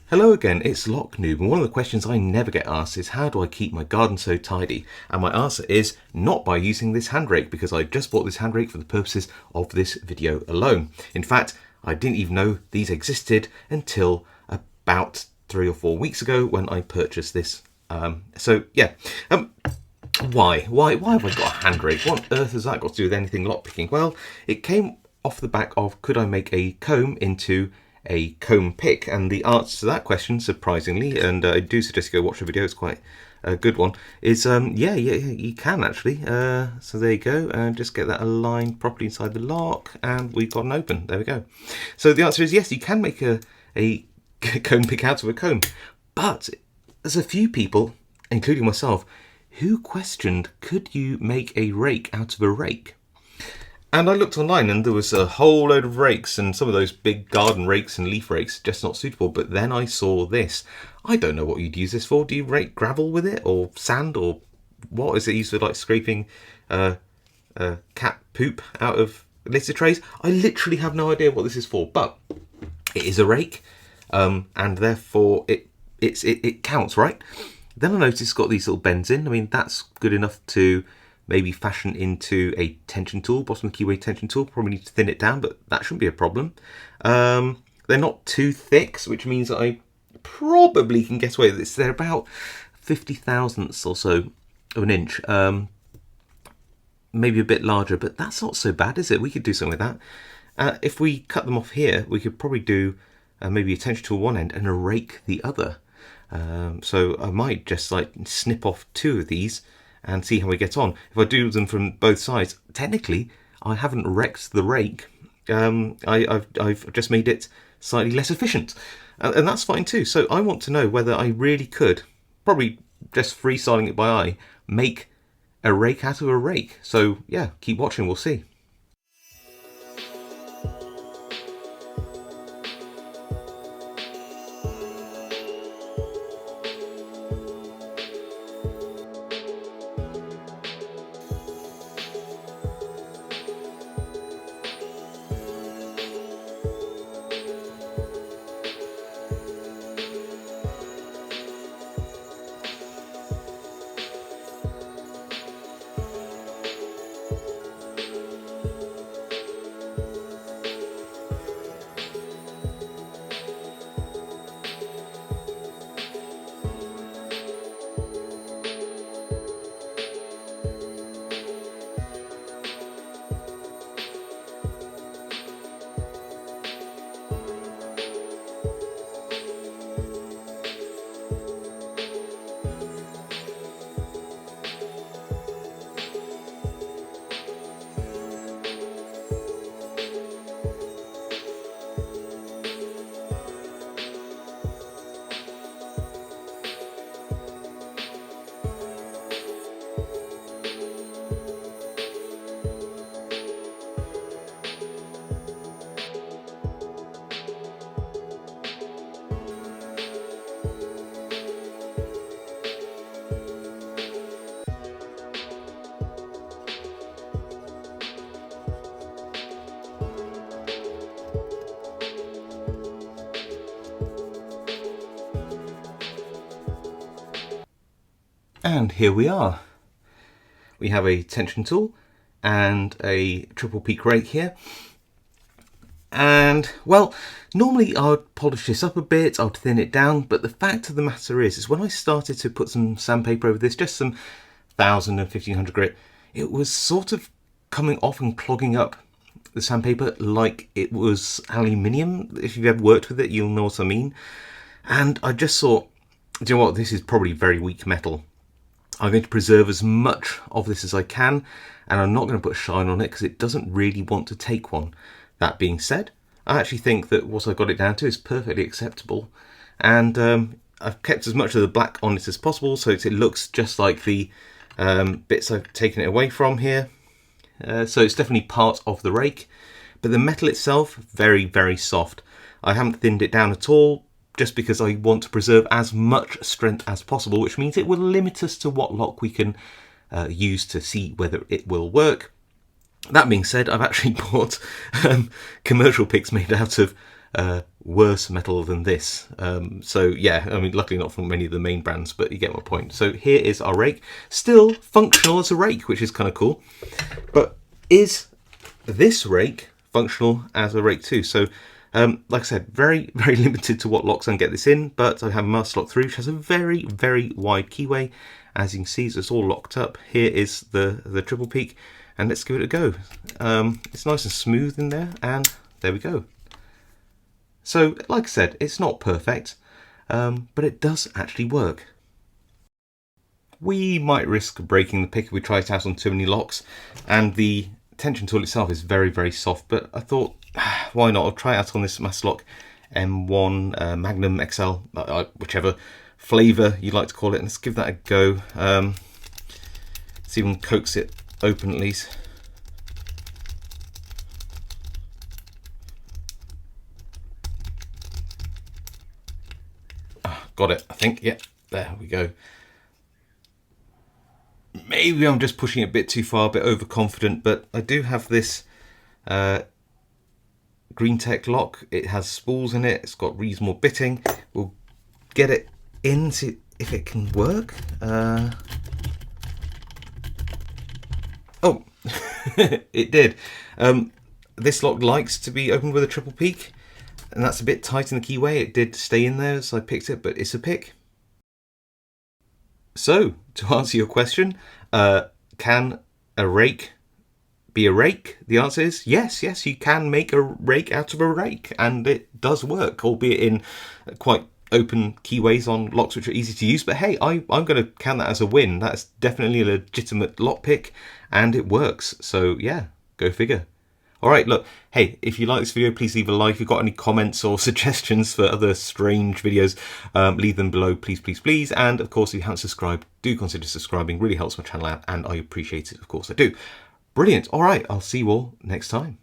Hello again, it's Noob, and one of the questions I never get asked is how do I keep my garden so tidy? And my answer is not by using this hand rake, because I just bought this hand rake for the purposes of this video alone. In fact, I didn't even know these existed until about 3 or 4 weeks ago when I purchased this. Why have I got a hand rake? What on earth has that got to do with anything lockpicking? Well, it came off the back of could I make a comb into a comb pick, and the answer to that question, surprisingly, and I do suggest you go watch the video, it's quite a good one, is yeah, you can actually. So there you go, and just get that aligned properly inside the lock, and we've got an open. There we go. So the answer is yes, you can make a comb pick out of a comb, but there's a few people, including myself, who questioned, could you make a rake out of a rake? And I looked online and there was a whole load of rakes, and some of those big garden rakes and leaf rakes just not suitable. But then I saw this. I don't know what you'd use this for. Do you rake gravel with it, or sand, or what? Is it used for like scraping cat poop out of litter trays? I literally have no idea what this is for, but it is a rake, and therefore it counts, right? Then I noticed it's got these little bends in. I mean, that's good enough to maybe fashion into a tension tool, bottom keyway tension tool. Probably need to thin it down, but that shouldn't be a problem. They're not too thick, which means that I probably can get away with this. They're about 50 thousandths or so of an inch. Maybe a bit larger, but that's not so bad, is it? We could do something with that. If we cut them off here, we could probably do maybe a tension tool one end and a rake the other. So I might just like snip off 2 of these and see how we get on. If I do them from both sides, technically I haven't wrecked the rake. I've just made it slightly less efficient, and that's fine too. So I want to know whether I really could, probably just freestyling it by eye, make a rake out of a rake. So yeah, keep watching, we'll see. And here we are. We have a tension tool and a triple peak rake here. And well, normally I would polish this up a bit, I would thin it down, but the fact of the matter is when I started to put some sandpaper over this, just some 1000 and 1500 grit, it was sort of coming off and clogging up the sandpaper like it was aluminium. If you've ever worked with it, you'll know what I mean. And I just thought, do you know what, this is probably very weak metal. I'm going to preserve as much of this as I can, and I'm not going to put a shine on it because it doesn't really want to take one. That being said, I actually think that what I got it down to is perfectly acceptable, and I've kept as much of the black on it as possible so it looks just like the bits I've taken it away from here. So it's definitely part of the rake, but the metal itself, very, very soft. I haven't thinned it down at all, just because I want to preserve as much strength as possible, which means it will limit us to what lock we can use to see whether it will work. That being said, I've actually bought commercial picks made out of worse metal than this. So yeah, I mean, luckily not from many of the main brands, but you get my point. So here is our rake, still functional as a rake, which is kind of cool. But is this rake functional as a rake too? So like I said, very limited to what locks I can get this in, but I have a master lock through, which has a very wide keyway. As you can see, so it's all locked up. Here is the triple peak, and let's give it a go. It's nice and smooth in there, and there we go. So, like I said, it's not perfect, but it does actually work. We might risk breaking the pick if we try it out on too many locks, and the tension tool itself is very soft, but I thought, why not? I'll try it out on this Master Lock M1 Magnum XL, whichever flavour you like to call it. Let's give that a go. See if we can coax it open at least. Got it, I think. Yeah, there we go. Maybe I'm just pushing it a bit too far, a bit overconfident, but I do have this Green Tech lock. It has spools in it. It's got reasonable bitting. We'll get it in, see if it can work. Oh, it did. This lock likes to be opened with a triple peak, and that's a bit tight in the keyway. It did stay in there, so I picked it, but it's a pick. So, to answer your question, can a rake be a rake? The answer is yes, you can make a rake out of a rake, and it does work, albeit in quite open keyways on locks which are easy to use. But hey, I'm going to count that as a win. That's definitely a legitimate lock pick, and it works. So yeah, go figure. Alright, look, hey, if you like this video, please leave a like. If you've got any comments or suggestions for other strange videos, leave them below, please. And of course, if you haven't subscribed, do consider subscribing. Really helps my channel out, and I appreciate it, of course I do. Brilliant. Alright, I'll see you all next time.